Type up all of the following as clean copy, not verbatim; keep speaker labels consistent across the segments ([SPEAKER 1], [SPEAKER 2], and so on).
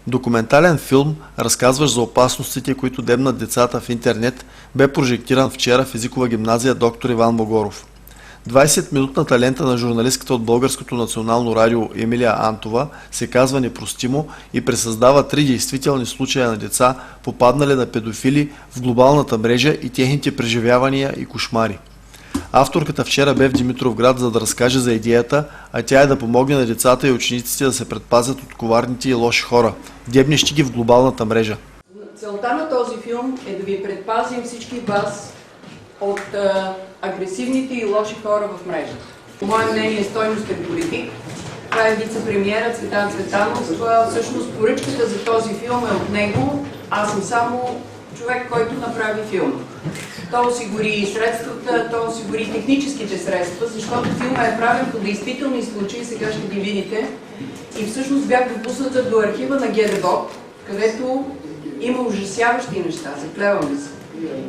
[SPEAKER 1] Документален филм, разказващ за опасностите, които дебнат децата в интернет, бе прожектиран вчера в езикова гимназия доктор Иван Богоров. 20-минутната лента на журналистката от Българското национално радио Емилия Антова се казва "Непростимо" и пресъздава 3 действителни случая на деца, попаднали на педофили в глобалната мрежа и техните преживявания и кошмари. Авторката вчера бе в Димитровград, за да разкаже за идеята, а тя е да помогне на децата и учениците да се предпазят от коварните и лоши хора, дебнещи ги в глобалната мрежа.
[SPEAKER 2] Целта на този филм е да ви предпазим всички вас от агресивните и лоши хора в мрежата. По мое мнение, стойностен политик. Това е вице-премиера Цветан Цветанов. Всъщност поръчката за този филм е от него. Аз съм само човек, който направи филма. Той осигури средствата, той осигури техническите средства, защото филма е правен по действителни случаи, сега ще ги видите. И всъщност бях допусната до архива на ГДБОП, където има ужасяващи неща, заклевам ви се.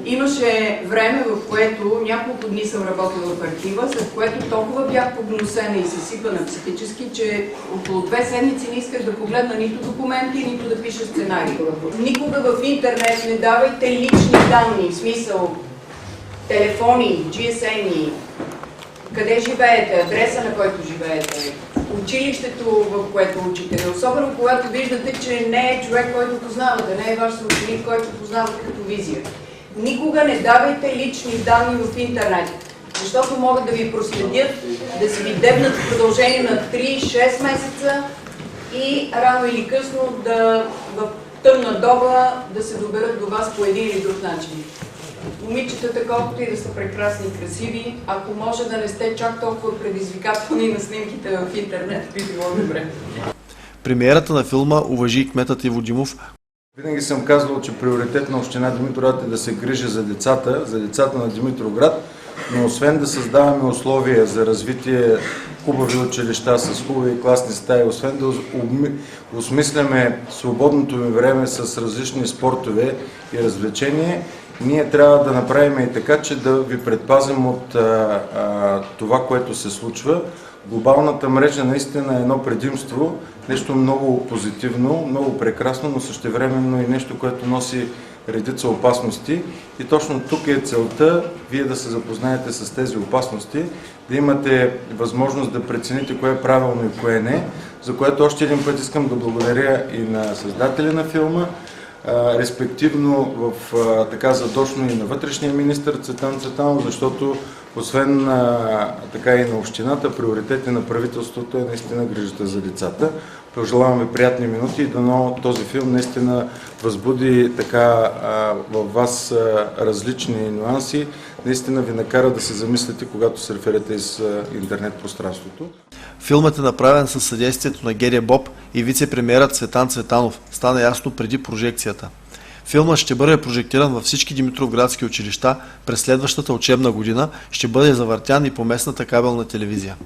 [SPEAKER 2] Имаше време, в което няколко дни съм работила в архива, след което толкова бях погнусена и съсипана психически, че около 2 седмици не исках да погледна нито документи, нито да пиша сценарии. Никога в интернет не давайте лични данни, в смисъл телефони, GSM-и, къде живеете, адреса на който живеете, училището, в което учите. Особено когато виждате, че не е човек, който познавате, не е ваш съученик, който познавате като визия. Никога не давайте лични данни в интернет, защото могат да ви проследят, да си ви дебнат в продължение на 3-6 месеца и рано или късно в тъмна доба да се доберат до вас по един или друг начин. Момичетата, колкото и да са прекрасни и красиви, ако може да не сте чак толкова предизвикателни на снимките в интернет, би било добре.
[SPEAKER 1] Премиерата на филма уважи и кметът Иво Димов.
[SPEAKER 3] Винаги съм казвал, че приоритет на община Димитровград е да се грижи за децата на Димитровград, но освен да създаваме условия за развитие, хубави училища с хубави класни стаи, освен да осмисляме свободното ми време с различни спортове и развлечения, ние трябва да направим и така, че да ви предпазим от това, което се случва. Глобалната мрежа наистина е едно предимство, нещо много позитивно, много прекрасно, но същевременно и нещо, което носи редица опасности. И точно тук е целта вие да се запознаете с тези опасности, да имате възможност да прецените кое е правилно и кое не, за което още един път искам да благодаря и на създателя на филма, респективно така задочно и на вътрешния министър Цветан Цветанов, защото освен така и на общината, приоритети на правителството е наистина грижата за децата. Пожелавам ви приятни минути и дано този филм наистина възбуди така във вас различни нюанси, наистина ви накара да се замислите, когато серфирате из интернет пространството.
[SPEAKER 1] Филмът е направен със съдействието на ГДБОП и вице-премиерът Цветан Цветанов. Стана ясно преди прожекцията. Филмът ще бъде прожектиран във всички димитровградски училища през следващата учебна година, ще бъде завъртян и по местната кабелна телевизия.